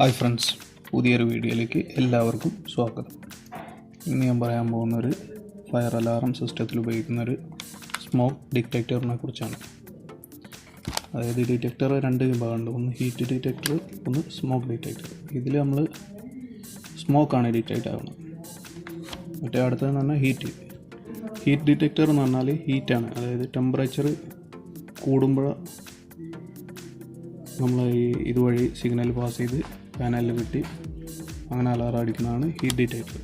Hi friends, പുതിയൊരു വീഡിയോയിലേക്ക് എല്ലാവർക്കും സ്വാഗതം. ഇന്ന് ഞാൻ പറയാൻ പോകുന്നൊരു ഫയർ അലാറം സിസ്റ്റത്തിൽ ഉപയോഗിക്കുന്നൊരു സ്മോക്ക് ഡിറ്റക്ടറിനെ കുറിച്ചാണ്. അതായത് ഡിറ്റക്ടർ രണ്ട് വിഭാഗമുണ്ട്, ഒന്ന് ഹീറ്റ് ഡിറ്റക്ടർ, ഒന്ന് സ്മോക്ക് ഡിറ്റക്ടർ. ഇതിൽ നമ്മൾ സ്മോക്കാണ് ഡിറ്റക്റ്റ് ആവുന്നത്. മറ്റേ അടുത്തതെന്ന് പറഞ്ഞാൽ ഹീറ്റ് ഡിറ്റക്ടർ എന്ന് പറഞ്ഞാൽ ഹീറ്റാണ്, അതായത് ടെമ്പറേച്ചർ കൂടുമ്പോൾ നമ്മൾ ഇതുവഴി സിഗ്നൽ പാസ് ചെയ്ത് പാനലിൽ കിട്ടി അങ്ങനെ അലാറം അടിക്കുന്നതാണ് ഹീറ്റ് ഡിറ്റക്ടർ.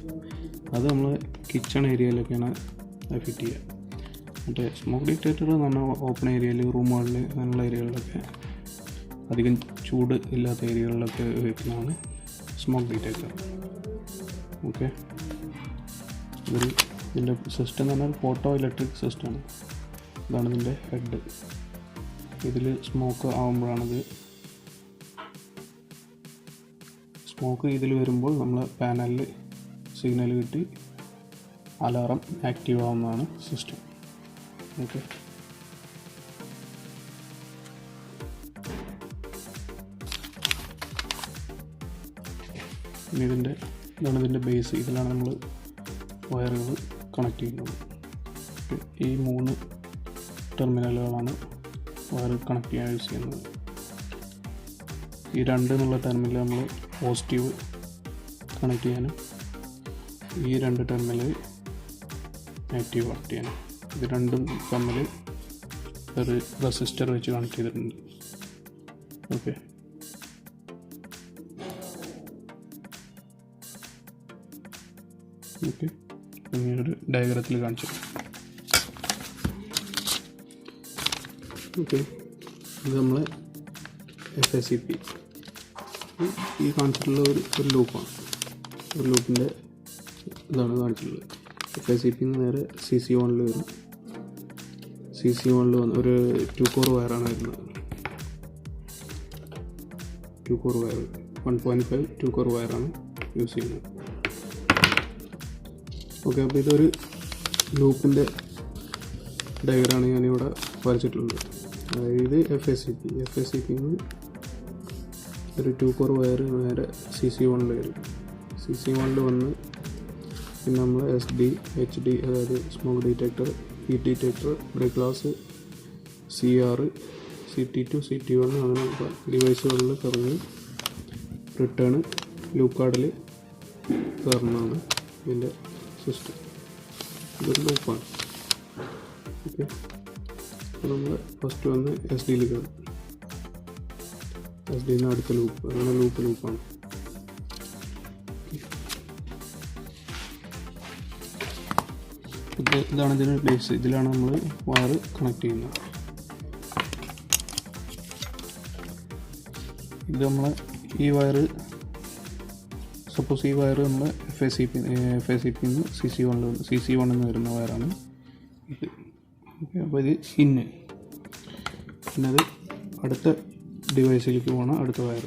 അത് നമ്മൾ കിച്ചൺ ഏരിയയിലൊക്കെയാണ് ഫിറ്റ് ചെയ്യുക. മറ്റേ സ്മോക്ക് ഡിറ്റക്ടർ എന്ന് പറഞ്ഞാൽ ഓപ്പൺ ഏരിയയിൽ, റൂമുകളിൽ, അങ്ങനെയുള്ള ഏരിയകളിലൊക്കെ, അധികം ചൂട് ഇല്ലാത്ത ഏരിയകളിലൊക്കെ വെക്കുന്നതാണ് സ്മോക്ക് ഡിറ്റക്ടർ. ഓക്കെ, ഇതിൻ്റെ സിസ്റ്റം എന്ന് പറഞ്ഞാൽ ഫോട്ടോ ഇലക്ട്രിക് സിസ്റ്റമാണ്. ഇതാണ് ഇതിൻ്റെ ഹെഡ്. ഇതിൽ സ്മോക്ക് ആകുമ്പോഴാണിത് സ്മോക്ക് ഇതിൽ വരുമ്പോൾ നമ്മൾ പാനലിൽ സിഗ്നൽ കിട്ടി അലാറം ആക്റ്റീവ് ആവുന്നതാണ് സിസ്റ്റം. ഓക്കെ, ഇനി ഇതാണ് ഇതിൻ്റെ ബേസ്. ഇതിലാണ് നമ്മൾ വയറുകൾ കണക്ട് ചെയ്യുന്നത്. ഈ 3 ടെർമിനലുകളാണ് വയർ കണക്ട് ചെയ്യാൻ യൂസ് ചെയ്യുന്നത്. ഈ 2 എന്നുള്ള ടെർമിനൽ നമ്മൾ പോസിറ്റീവ് കണക്ട് ചെയ്യാനും ഈ 2 ടെർമിനൽ നെഗറ്റീവ് കണക്ട് ചെയ്യാനും. ഇത് രണ്ടും തമ്മിൽ ഒരു റെസിസ്റ്റർ വെച്ച് കണക്ട് ചെയ്തിട്ടുണ്ട്. ഓക്കെ, ഇങ്ങനൊരു ഡയഗ്രത്തിൽ കാണിച്ചു. ഓക്കെ, ഇത് നമ്മൾ FACP ഈ കാണിച്ചിട്ടുള്ള ഒരു ലൂപ്പാണ്. ഒരു ലൂപ്പിൻ്റെ ഇതാണ് കാണിച്ചിട്ടുള്ളത്. FACP നേരെ CC1 വരും. CC1 വന്ന് ഒരു 2 കോർ വയറാണ് വരുന്നത്. 2 കോർ വയർ 1.5 2 കോർ വയറാണ് യൂസ് ചെയ്യുന്നത്. ഓക്കെ, അപ്പോൾ ഇതൊരു ലൂപ്പിൻ്റെ ഡയഗ്രാമാണ് ഞാനിവിടെ വരച്ചിട്ടുള്ളത്. അതായത് FACP ഒരു 2 കോർ വയർ നേരെ CC1 വരും. CC1 വന്ന് പിന്നെ നമ്മൾ SD, HD, അതായത് smoke detector, heat detector, break glass, CR, CT2, CT1 അങ്ങനെ ഡിവൈസുകളിൽ കറങ്ങി റിട്ടേൺ ലൂപ്പ് കാർഡിൽ കയറുന്നതാണ് ഇതിൻ്റെ സിസ്റ്റം. ഇതൊരു ലൂപ്പാണ്. ഓക്കെ, അപ്പോൾ നമ്മൾ ഫസ്റ്റ് വന്ന് SD കയറും. SD അടുത്ത ലൂപ്പ്, അങ്ങനെ ലൂപ്പാണ്. ഇതാണ് ഇതിന് ബേസ്. ഇതിലാണ് നമ്മൾ വയർ കണക്ട് ചെയ്യുന്നത്. ഇത് നമ്മൾ ഈ വയർ, സപ്പോസ് ഈ വയർ നമ്മൾ FACP CC1 വരുന്ന വയറാണ് ഇത്. ഓക്കെ, അപ്പോൾ ഇത് പിന്നെ അത് അടുത്ത ഡിവൈസിലേക്ക് പോകണം. അടുത്ത വയർ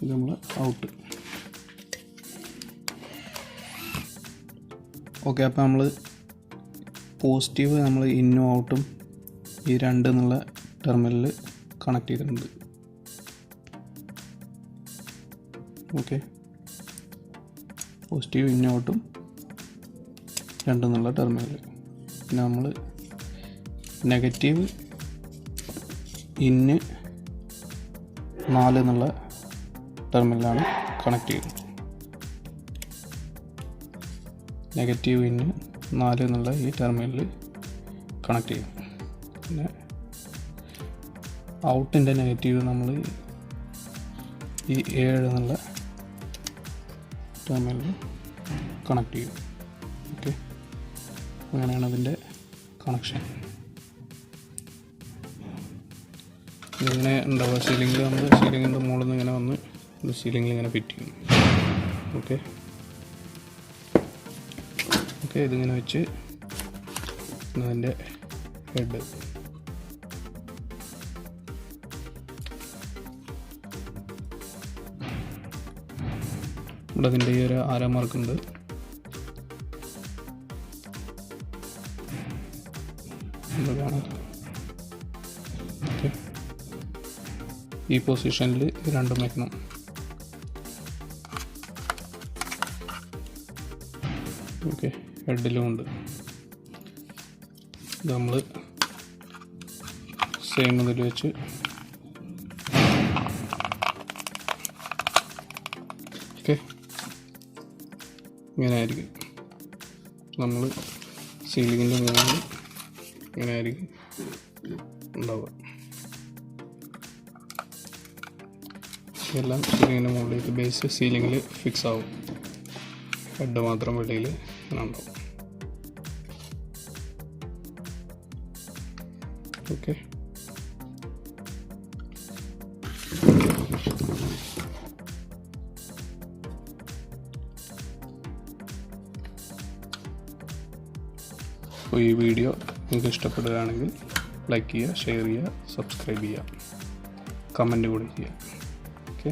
ഇത് നമ്മൾ ഔട്ട്. ഓക്കെ, അപ്പോൾ നമ്മൾ പോസിറ്റീവ് നമ്മൾ ഇന്നും ഔട്ടും ഈ 2 എന്നുള്ള ടെർമിനലിൽ കണക്ട് ചെയ്തിട്ടുണ്ട്. ഓക്കെ, പോസിറ്റീവ് ഇന്നും ഔട്ടും 2 എന്നുള്ള ടെർമിനൽ. പിന്നെ നമ്മൾ നെഗറ്റീവ് ഇന്ന് 4 എന്നുള്ള ടെർമിനലാണ് കണക്ട് ചെയ്യുന്നത്. നെഗറ്റീവ് ഇന്ന് 4 എന്നുള്ള ഈ ടെർമിനലിൽ കണക്ട് ചെയ്യും. പിന്നെ ഔട്ടിൻ്റെ നെഗറ്റീവ് നമ്മൾ ഈ 7 എന്നുള്ള ടെർമിനലിൽ കണക്ട് ചെയ്യും. ഓക്കെ, അങ്ങനെയാണ് അതിൻ്റെ കണക്ഷൻ. ഇങ്ങനെ ഉണ്ടാവുക. സീലിങ്ങിൻ്റെ മുകളിൽ നിന്ന് ഇങ്ങനെ വന്ന് സീലിങ്ങിൽ ഇങ്ങനെ ഫിറ്റ് ചെയ്യും. ഓക്കെ, ഇതിങ്ങനെ വെച്ച് അതിൻ്റെ ഹെഡ്. ഇവിടെ അതിൻ്റെ ഈ ഒരു ആരോ മാർക്കുണ്ട്. ഓക്കെ, ഈ പൊസിഷനിൽ രണ്ടും വയ്ക്കണം. ഓക്കെ, ഹെഡിലും ഉണ്ട്. ഇത് നമ്മൾ സെയിം ഇതിൽ വെച്ച് ഓക്കെ, ഇങ്ങനെ ആയിരിക്കും. നമ്മൾ സീലിങ്ങിൻ്റെ മുകളിൽ ഇങ്ങനെ ആയിരിക്കും ഉണ്ടാവുക. എല്ലാം സീലിങ്ങിൻ്റെ മുകളിലേക്ക് ബേസ് സീലിങ്ങിൽ ഫിക്സ് ആവും. ഹെഡ് മാത്രം വെളിയിൽ ഇങ്ങനെ ഉണ്ടാവും. ഓക്കെ, അപ്പോൾ ഈ വീഡിയോ നിങ്ങൾക്ക് ഇഷ്ടപ്പെടുകയാണെങ്കിൽ ലൈക്ക് ചെയ്യുക, ഷെയർ ചെയ്യുക, സബ്സ്ക്രൈബ് ചെയ്യുക, കമൻറ്റ് കൂടി ചെയ്യുക. ഓക്കെ.